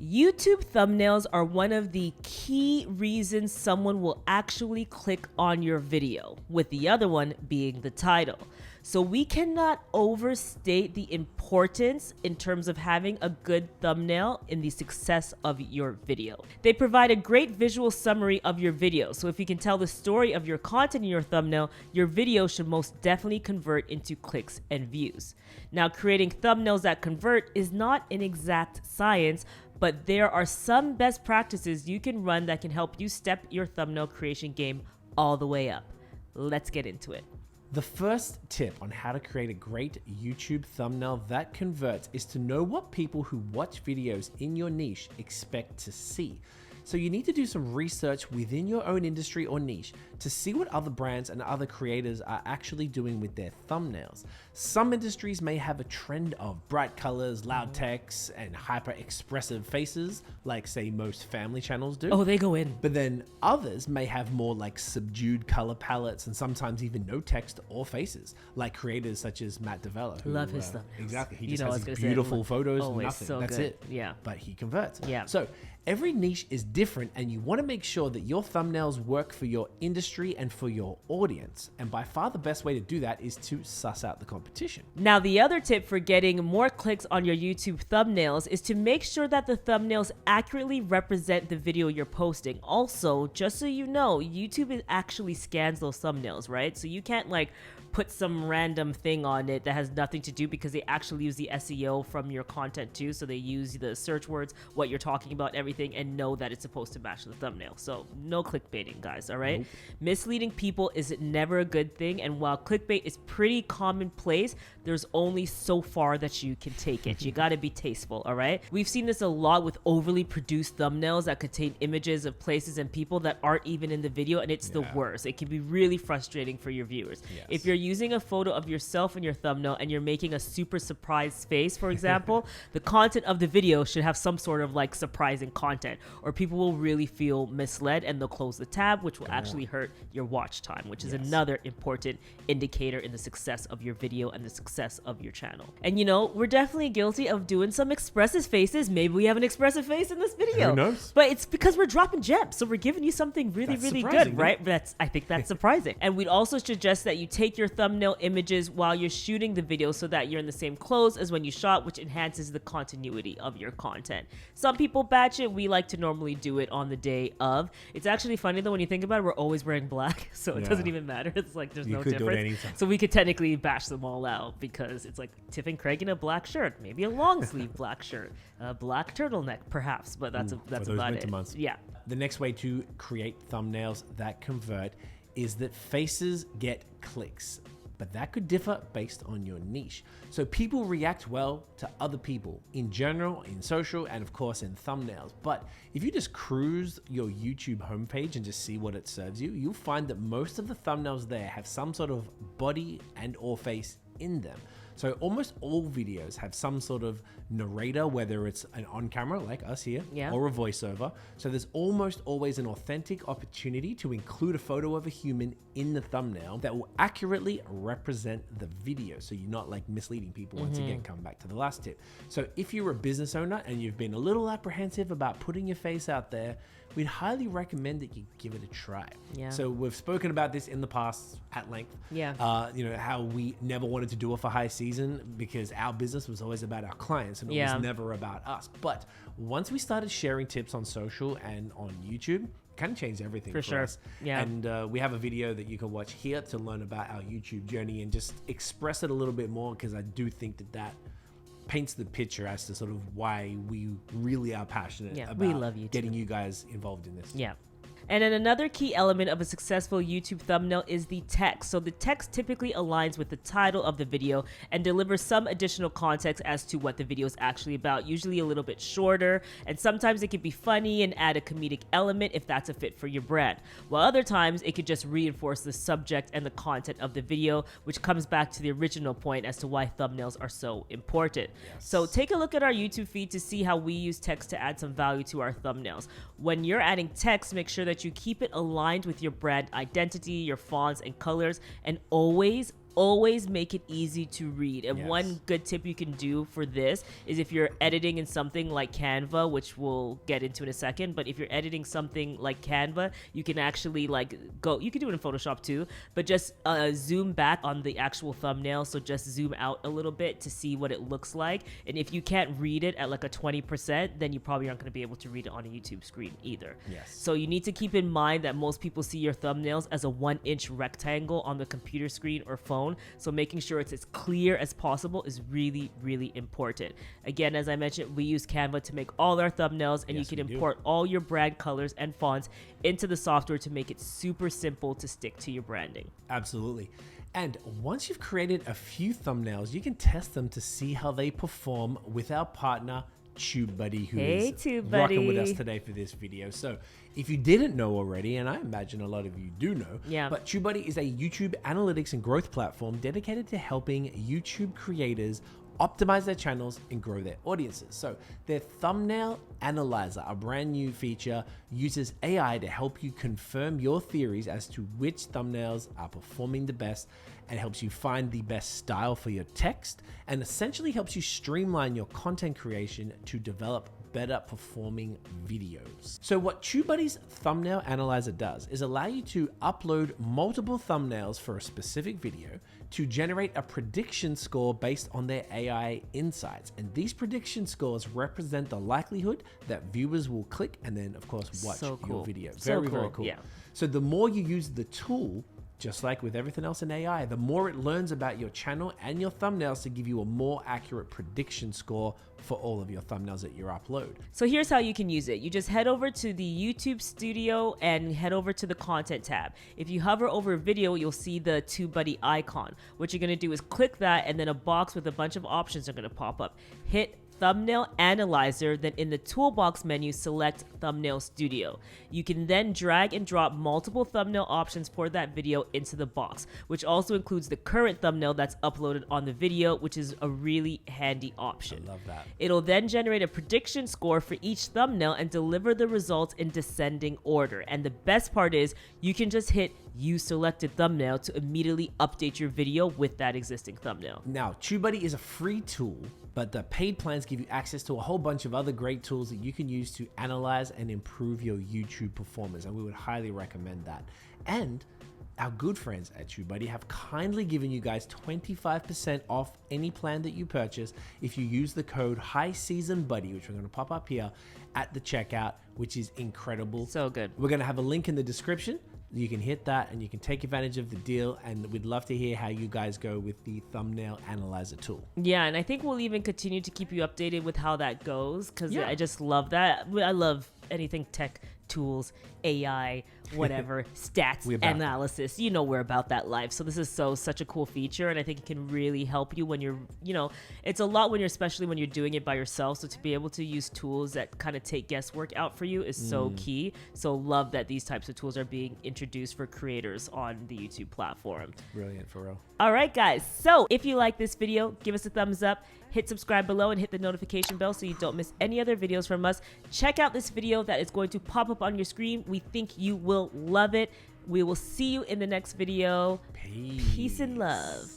YouTube thumbnails are one of the key reasons someone will actually click on your video, with the other one being the title. So we cannot overstate the importance in terms of having a good thumbnail in the success of your video. They provide a great visual summary of your video. So if you can tell the story of your content in your thumbnail, your video should most definitely convert into clicks and views. Now, creating thumbnails that convert is not an exact science, but there are some best practices you can run that can help you step your thumbnail creation game all the way up. Let's get into it. The first tip on how to create a great YouTube thumbnail that converts is to know what people who watch videos in your niche expect to see. So you need to do some research within your own industry or niche to see what other brands and other creators are actually doing with their thumbnails. Some industries may have a trend of bright colors, loud text, and hyper expressive faces, like say most family channels do. Oh, they go in. But then others may have more like subdued color palettes and sometimes even no text or faces, like creators such as Matt Develler. Love his thumbnails. Exactly. He just has these beautiful photos, always nothing. so That's good. it. Yeah. But he converts. Yeah. So every niche is different and you want to make sure that your thumbnails work for your industry and for your audience. And by far the best way to do that is to suss out the competition. Now, the other tip for getting more clicks on your YouTube thumbnails is to make sure that the thumbnails accurately represent the video you're posting. Also, just so you know, YouTube actually scans those thumbnails, right? So you can't like put some random thing on it that has nothing to do, because they actually use the SEO from your content too. So they use the search words, what you're talking about, everything, and know that it's supposed to match the thumbnail. So no clickbaiting, guys, all right? Nope. Misleading people is never a good thing. And while clickbait is pretty commonplace, there's only so far that you can take it. You gotta be tasteful, all right? We've seen this a lot with overly produced thumbnails that contain images of places and people that aren't even in the video, and it's the worst. It can be really frustrating for your viewers. Yes. If you're using a photo of yourself in your thumbnail and you're making a super surprised face, for example, the content of the video should have some sort of like surprising content, or people will really feel misled and they'll close the tab, which will actually hurt your watch time, which is another important indicator in the success of your video and the success of your channel. And you know, we're definitely guilty of doing some expressive faces. Maybe we have an expressive face in this video. Who knows? But it's because we're dropping gems. So we're giving you something really good, right? I think that's surprising. And we'd also suggest that you take your thumbnail images while you're shooting the video so that you're in the same clothes as when you shot, which enhances the continuity of your content. Some people batch it. We like to normally do it on the day of. It's actually funny though when you think about it, we're always wearing black, so it doesn't even matter. It's like there's no difference. So we could technically bash them all out because it's like Tiff and Craig in a black shirt, maybe a long sleeve black shirt, a black turtleneck perhaps, but that's about it. Months. Yeah. The next way to create thumbnails that convert is that faces get clicks, but that could differ based on your niche. So people react well to other people in general, in social, and of course in thumbnails. But if you just cruise your YouTube homepage and just see what it serves you, you'll find that most of the thumbnails there have some sort of body and or face in them. So almost all videos have some sort of narrator, whether it's an on-camera like us here, or a voiceover. So there's almost always an authentic opportunity to include a photo of a human in the thumbnail that will accurately represent the video. So you're not like misleading people. Once again, come back to the last tip. So if you're a business owner and you've been a little apprehensive about putting your face out there, we'd highly recommend that you give it a try. So we've spoken about this in the past at length. You know, how we never wanted to do it for high season because our business was always about our clients and it was never about us. But once we started sharing tips on social and on YouTube, kind of changed everything for us. And we have a video that you can watch here to learn about our YouTube journey and just express it a little bit more, because I do think that paints the picture as to sort of why we really are passionate about we love you getting you guys involved in this. And then another key element of a successful YouTube thumbnail is the text. So the text typically aligns with the title of the video and delivers some additional context as to what the video is actually about, usually a little bit shorter, and sometimes it can be funny and add a comedic element if that's a fit for your brand. While other times it could just reinforce the subject and the content of the video, which comes back to the original point as to why thumbnails are so important. So take a look at our YouTube feed to see how we use text to add some value to our thumbnails. When you're adding text, make sure that you keep it aligned with your brand identity, your fonts and colors, and always always make it easy to read. And Yes. one good tip you can do for this is if you're editing in something like Canva, which we'll get into in a second, but if you're editing something like Canva, you can actually like go, you can do it in Photoshop too, but just zoom back on the actual thumbnail. So just zoom out a little bit to see what it looks like. And if you can't read it at like a 20%, then you probably aren't going to be able to read it on a YouTube screen either. Yes. So you need to keep in mind that most people see your thumbnails as a 1-inch rectangle on the computer screen or phone. So making sure it's as clear as possible is really, really important. Again, as I mentioned, we use Canva to make all our thumbnails, and Yes, you can we do. import all your brand colors and fonts into the software to make it super simple to stick to your branding. Absolutely. And once you've created a few thumbnails, you can test them to see how they perform with our partner, TubeBuddy, who Hey, is TubeBuddy. rocking with us today for this video. So if you didn't know already, and I imagine a lot of you do know, Yeah. but TubeBuddy is a YouTube analytics and growth platform dedicated to helping YouTube creators optimize their channels and grow their audiences. So their thumbnail analyzer, a brand new feature, uses AI to help you confirm your theories as to which thumbnails are performing the best, and helps you find the best style for your text, and essentially helps you streamline your content creation to develop better performing videos. So what TubeBuddy's thumbnail analyzer does is allow you to upload multiple thumbnails for a specific video to generate a prediction score based on their AI insights. And these prediction scores represent the likelihood that viewers will click and then of course watch So cool. your video. So Very, very cool. cool. Yeah. So the more you use the tool, just like with everything else in AI, the more it learns about your channel and your thumbnails to give you a more accurate prediction score for all of your thumbnails that you upload. So here's how you can use it. You just head over to the YouTube studio and head over to the content tab. If you hover over a video, you'll see the TubeBuddy icon. What you're gonna do is click that, and then a box with a bunch of options are gonna pop up. Hit Thumbnail Analyzer, then in the toolbox menu, select Thumbnail Studio. You can then drag and drop multiple thumbnail options for that video into the box, which also includes the current thumbnail that's uploaded on the video, which is a really handy option. I love that. It'll then generate a prediction score for each thumbnail and deliver the results in descending order. And the best part is you can just hit Use Selected Thumbnail to immediately update your video with that existing thumbnail. Now, TubeBuddy is a free tool, but the paid plans give you access to a whole bunch of other great tools that you can use to analyze and improve your YouTube performance, and we would highly recommend that. And our good friends at TubeBuddy have kindly given you guys 25% off any plan that you purchase if you use the code HighSeasonBuddy, which we're going to pop up here at the checkout, which is incredible. So good. We're going to have a link in the description. You can hit that and you can take advantage of the deal, and we'd love to hear how you guys go with the thumbnail analyzer tool. Yeah, and I think we'll even continue to keep you updated with how that goes, because Yeah. I just love that. I love anything tech, tools, AI, whatever, stats, We're about analysis. You know we're about that life. So this is such a cool feature, and I think it can really help you when you're, it's a lot when you're, especially when you're doing it by yourself. So to be able to use tools that kind of take guesswork out for you is so key. So love that these types of tools are being introduced for creators on the YouTube platform. Brilliant, for real. All right, guys. So if you like this video, give us a thumbs up, hit subscribe below, and hit the notification bell so you don't miss any other videos from us. Check out this video that is going to pop up on your screen. We think you will love it. We will see you in the next video. Peace and love.